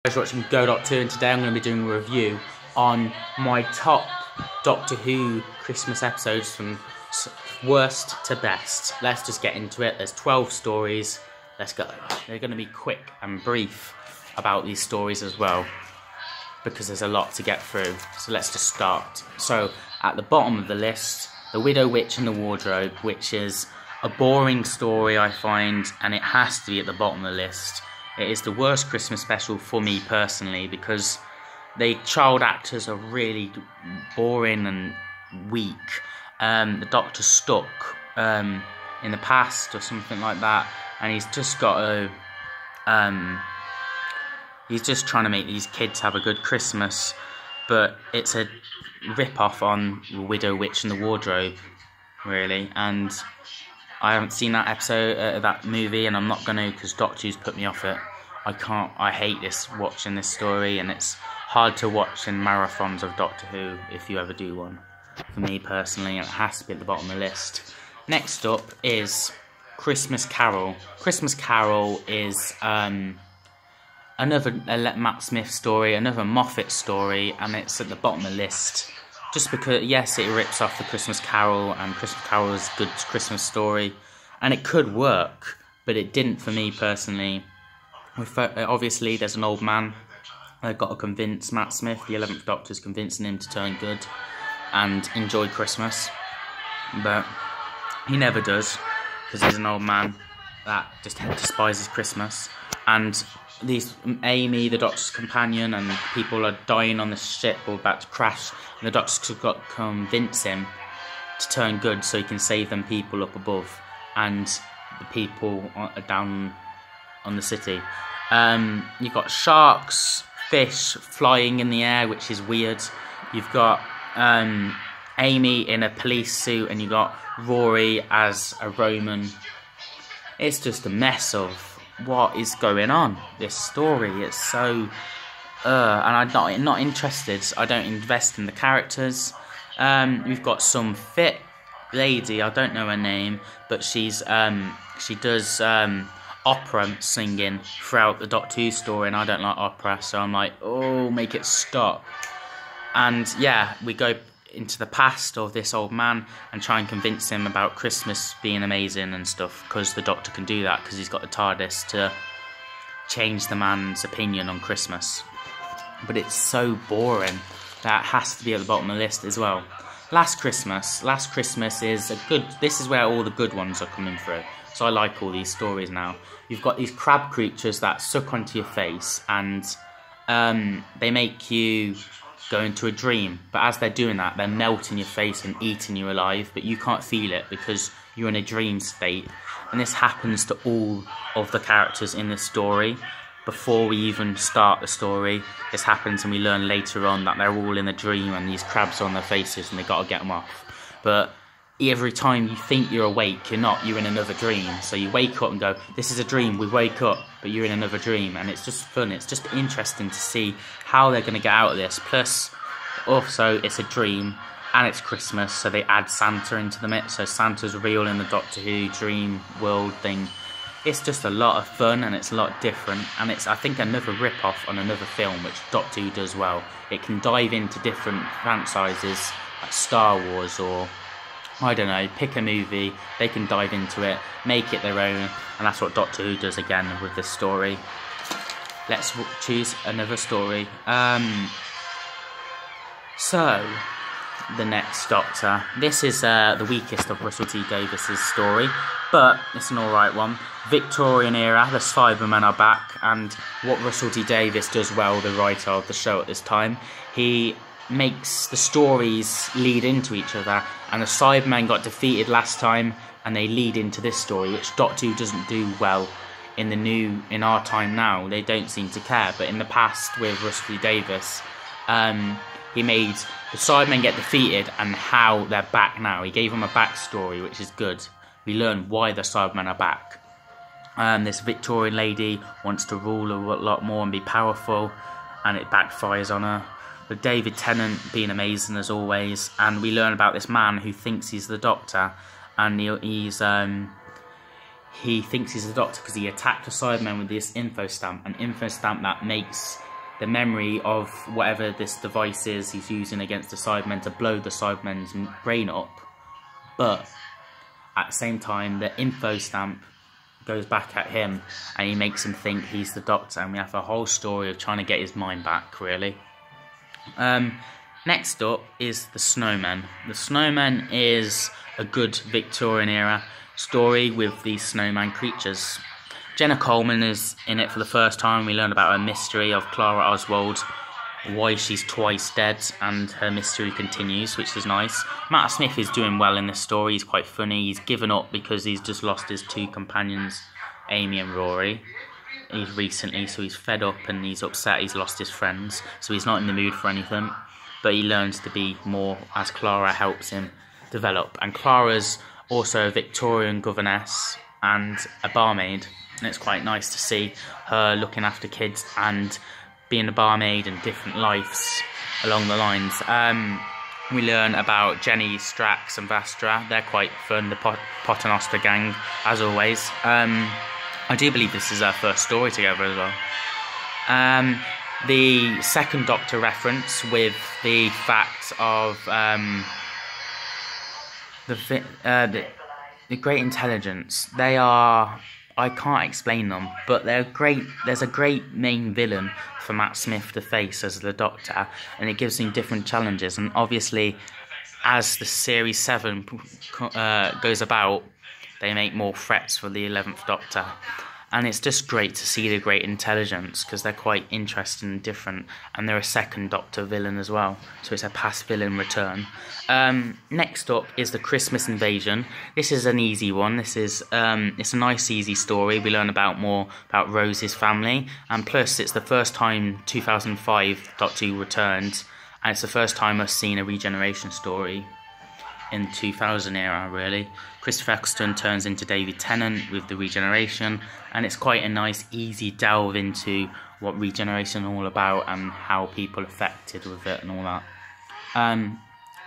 Guys, watching Go Doctor, and today I'm going to be doing a review on my top Doctor Who Christmas episodes from worst to best. Let's just get into it. There's 12 stories. Let's go. They're going to be quick and brief about these stories as well, because there's a lot to get through. So let's just start. So at the bottom of the list, The Widow Witch and the Wardrobe, which is a boring story, I find, and it has to be at the bottom of the list. It is the worst Christmas special for me personally, because the child actors are really boring and weak. The Doctor's stuck in the past or something like that, and he's just got to he's just trying to make these kids have a good Christmas, but it's a rip-off on The Widow Witch and the Wardrobe, really. And I haven't seen that episode, that movie, and I'm not going to, because Doctor Who's put me off it. I hate watching this story, and it's hard to watch in marathons of Doctor Who, if you ever do one. For me personally, it has to be at the bottom of the list. Next up is Christmas Carol. Christmas Carol is another Matt Smith story, another Moffat story, and it's at the bottom of the list. Just because, yes, it rips off the Christmas Carol, and Christmas Carol is a good Christmas story, and it could work, but it didn't for me personally. Obviously, there's an old man. I've got to convince Matt Smith, the 11th Doctor's convincing him to turn good and enjoy Christmas, but he never does, because he's an old man that just despises Christmas. And Amy, the Doctor's companion, and people are dying on the ship or about to crash, and the Doctor's got to convince him to turn good so he can save them people up above and the people down on the city. You've got sharks, fish flying in the air, which is weird. You've got Amy in a police suit, and you've got Rory as a Roman. It's just a mess of what is going on. This story, it's so and I'm not interested. I don't invest in the characters. We've got some fit lady, I don't know her name, but she does opera singing throughout the Doctor Who story, and I don't like opera, so I'm like, oh, make it stop. And yeah, we go into the past of this old man and try and convince him about Christmas being amazing and stuff, because the Doctor can do that, because he's got the TARDIS to change the man's opinion on Christmas. But it's so boring that it has to be at the bottom of the list as well. Last Christmas is this is where all the good ones are coming through. So I like all these stories now. You've got these crab creatures that suck onto your face, and they make you go into a dream. But as they're doing that, they're melting your face and eating you alive, but you can't feel it because you're in a dream state. And this happens to all of the characters in this story. Before we even start the story, this happens, and we learn later on that they're all in a dream and these crabs are on their faces and they got to get them off. But every time you think you're awake, you're not, you're in another dream. So you wake up and go, this is a dream, we wake up, but you're in another dream. And it's just fun, it's just interesting to see how they're going to get out of this. Plus, also, it's a dream, and it's Christmas, so they add Santa into the mix. So Santa's real in the Doctor Who dream world thing. It's just a lot of fun, and it's a lot different, and it's, I think, another rip-off on another film, which Doctor Who does well. It can dive into different franchises, like Star Wars, or I don't know, pick a movie, they can dive into it, make it their own, and that's what Doctor Who does again with this story. Let's choose another story. So, the next Doctor. This is the weakest of Russell T Davies's story, but it's an alright one. Victorian era, the Cybermen are back, and what Russell T Davies does well, the writer of the show at this time, he makes the stories lead into each other, and the Cybermen got defeated last time, and they lead into this story, which Doctor Who doesn't do well in our time now. They don't seem to care, but in the past with Russell T Davies, he made the Cybermen get defeated and how they're back now. He gave them a backstory, which is good. We learn why the Cybermen are back. This Victorian lady wants to rule a lot more and be powerful, and it backfires on her. But David Tennant being amazing as always, and we learn about this man who thinks he's the Doctor, and he thinks he's the Doctor because he attacked the Cybermen with this info stamp, an info stamp that makes the memory of whatever this device is he's using against the Cybermen to blow the Cybermen's brain up. But at the same time, the info stamp goes back at him and he makes him think he's the Doctor, and we have a whole story of trying to get his mind back, really. Next up is The Snowmen. The Snowmen is a good Victorian era story with these snowman creatures. Jenna Coleman is in it for the first time. We learn about her mystery of Clara Oswald, why she's twice dead, and her mystery continues, which is nice. Matt Smith is doing well in this story. He's quite funny. He's given up because he's just lost his two companions, Amy and Rory. He's recently, so he's fed up and he's upset he's lost his friends, so he's not in the mood for anything. But he learns to be more as Clara helps him develop. And Clara's also a Victorian governess and a barmaid, and it's quite nice to see her looking after kids and being a barmaid and different lives along the lines. We learn about Jenny, Strax and Vastra. They're quite fun, the Paternoster gang, as always. I do believe this is our first story together as well. The second Doctor reference with the fact of the Great Intelligence. They are, I can't explain them, but they're great. There's a great main villain for Matt Smith to face as the Doctor, and it gives him different challenges. And obviously, as the Series 7 goes about, they make more threats for the 11th Doctor. And it's just great to see the Great Intelligence, because they're quite interesting and different, and they're a second Doctor villain as well, so it's a past villain return. Next up is the Christmas Invasion. This is an easy one. This is it's a nice easy story. We learn more about Rose's family, and plus it's the first time 2005 Doctor Who returned, and it's the first time I've seen a regeneration story in the 2000 era, really. Christopher Eccleston turns into David Tennant with the regeneration, and it's quite a nice easy delve into what regeneration is all about and how people are affected with it and all that.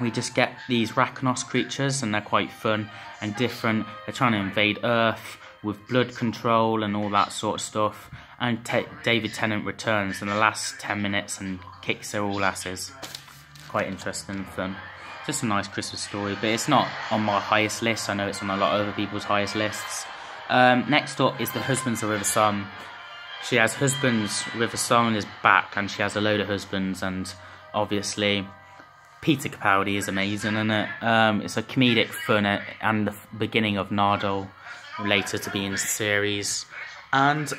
We just get these Racnoss creatures, and they're quite fun and different. They're trying to invade Earth with blood control and all that sort of stuff, and David Tennant returns in the last 10 minutes and kicks their all asses. Quite interesting and fun. Just a nice Christmas story, but it's not on my highest list. I know it's on a lot of other people's highest lists. Next up is the Husbands of River Song. She has Husbands, River Song is back, and she has a load of husbands, and obviously Peter Capaldi is amazing in it. It's a comedic fun and the beginning of Nardole later to be in the series. And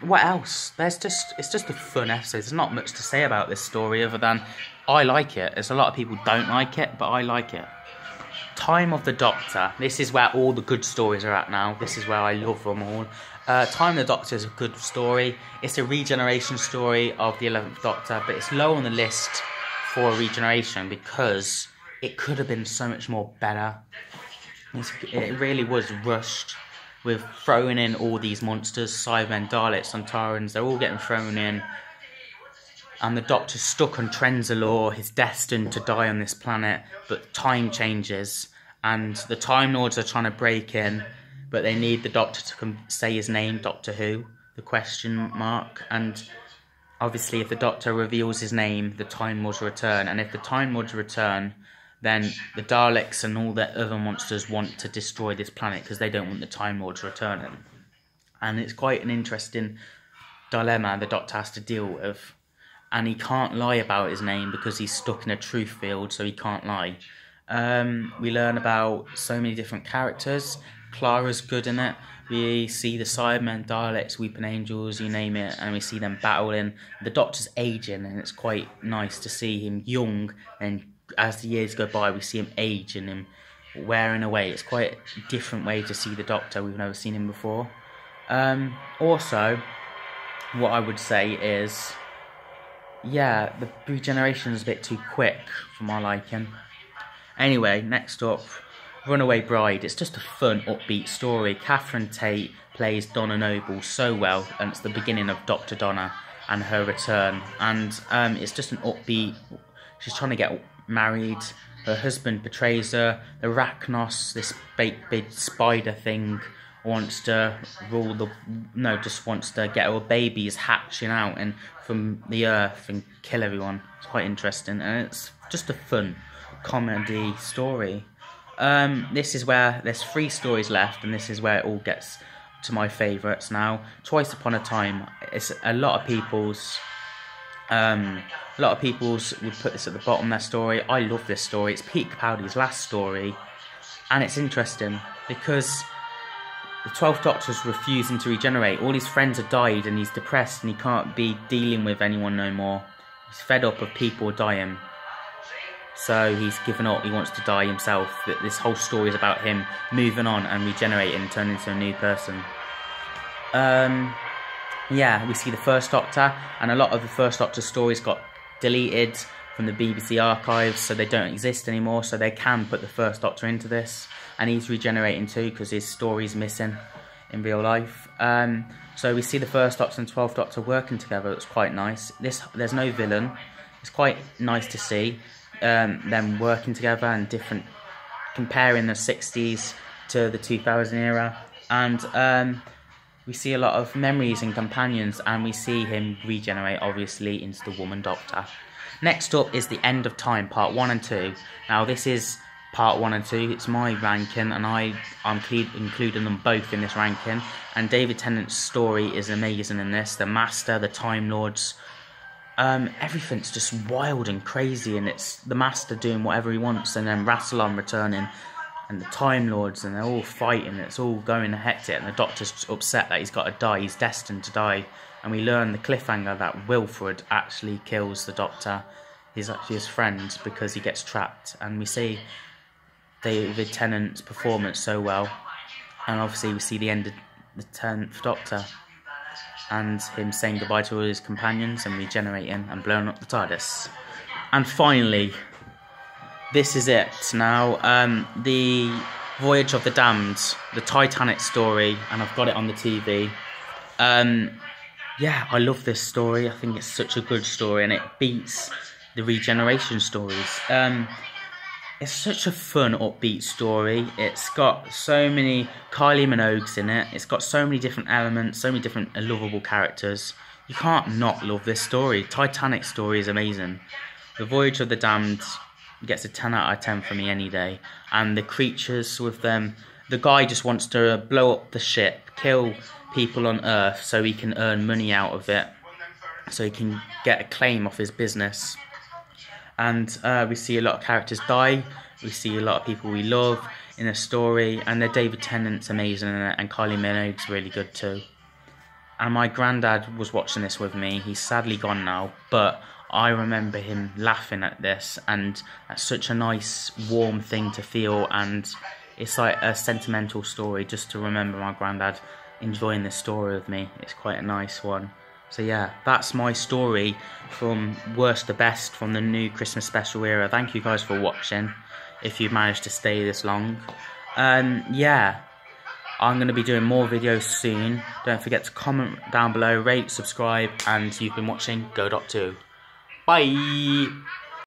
what else? It's just a fun episode. There's not much to say about this story other than I like it. There's a lot of people don't like it, but I like it. Time of the Doctor. This is where all the good stories are at now. This is where I love them all. Time of the Doctor is a good story. It's a regeneration story of the 11th Doctor, but it's low on the list for regeneration because it could have been so much more better. It really was rushed with throwing in all these monsters, Cybermen, Daleks, Sontarans. They're all getting thrown in. And the Doctor's stuck on Trenzalore. He's destined to die on this planet, but time changes, and the Time Lords are trying to break in, but they need the Doctor to say his name, Doctor Who, the question mark. And obviously if the Doctor reveals his name, the Time Lords return, and if the Time Lords return, then the Daleks and all the other monsters want to destroy this planet because they don't want the Time Lords returning. And it's quite an interesting dilemma the Doctor has to deal with. And he can't lie about his name because he's stuck in a truth field, so he can't lie. We learn about so many different characters. Clara's good in it. We see the Cybermen, Daleks, Weeping Angels, you name it, and we see them battling. The Doctor's aging, and it's quite nice to see him young, and as the years go by, we see him age and him wearing away. It's quite a different way to see the Doctor. We've never seen him before. Also, what I would say is, yeah, the regeneration is a bit too quick for my liking. Anyway, next up, Runaway Bride. It's just a fun, upbeat story. Catherine Tate plays Donna Noble so well, and it's the beginning of Dr. Donna and her return. And it's just an upbeat. She's trying to get married. Her husband betrays her. The Racnoss, this big spider thing, wants to just wants to get all babies hatching out and from the earth and kill everyone. It's quite interesting, and it's just a fun comedy story. This is where there's 3 stories left, and this is where it all gets to my favourites now. Twice Upon a Time. It's a lot of people's would put this at the bottom of their story. I love this story. It's Peter Capaldi's last story, and it's interesting because the 12th Doctor's refusing to regenerate. All his friends have died, and he's depressed, and he can't be dealing with anyone no more. He's fed up of people dying, so he's given up. He wants to die himself. This whole story is about him moving on and regenerating and turning into a new person. Yeah, we see the First Doctor, and a lot of the First Doctor stories got deleted from the BBC archives, so they don't exist anymore, so they can put the First Doctor into this, and he's regenerating too because his story's missing in real life. So we see the First Doctor and 12th Doctor working together. It's quite nice. There's no villain. It's quite nice to see them working together and comparing the 60s to the 2000 era, and we see a lot of memories and companions, and we see him regenerate, obviously, into the Woman Doctor. Next up is The End of Time, Part 1 and 2. Now, this is Part 1 and 2. It's my ranking, and I'm including them both in this ranking. And David Tennant's story is amazing in this. The Master, the Time Lords, everything's just wild and crazy, and it's the Master doing whatever he wants, and then Rassilon returning, and the Time Lords, and they're all fighting. It's all going hectic, and the Doctor's upset that he's got to die. He's destined to die, and we learn the cliffhanger that Wilfred actually kills the Doctor. He's actually his friend because he gets trapped, and we see David Tennant's performance so well, and obviously we see the end of the 10th Doctor and him saying goodbye to all his companions and regenerating and blowing up the TARDIS. And finally, this is it now, the Voyage of the Damned, the Titanic story, and I've got it on the TV. Yeah, I love this story. I think it's such a good story, and it beats the regeneration stories. It's such a fun, upbeat story. It's got so many Kylie Minogues in it. It's got so many different elements, so many different lovable characters. You can't not love this story. Titanic story is amazing. The Voyage of the Damned gets a 10 out of 10 for me any day. And the creatures with them, the guy just wants to blow up the ship, kill people on Earth so he can earn money out of it, so he can get a claim off his business. And we see a lot of characters die. We see a lot of people we love in the story, and the David Tennant's amazing in it, and Kylie Minogue's really good too. And my granddad was watching this with me. He's sadly gone now, but I remember him laughing at this, and that's such a nice, warm thing to feel, and it's like a sentimental story just to remember my granddad enjoying this story with me. It's quite a nice one. So yeah, that's my story from worst to best from the new Christmas special era. Thank you guys for watching, if you've managed to stay this long. Yeah, I'm going to be doing more videos soon. Don't forget to comment down below, rate, subscribe, and you've been watching Go.2. Bye!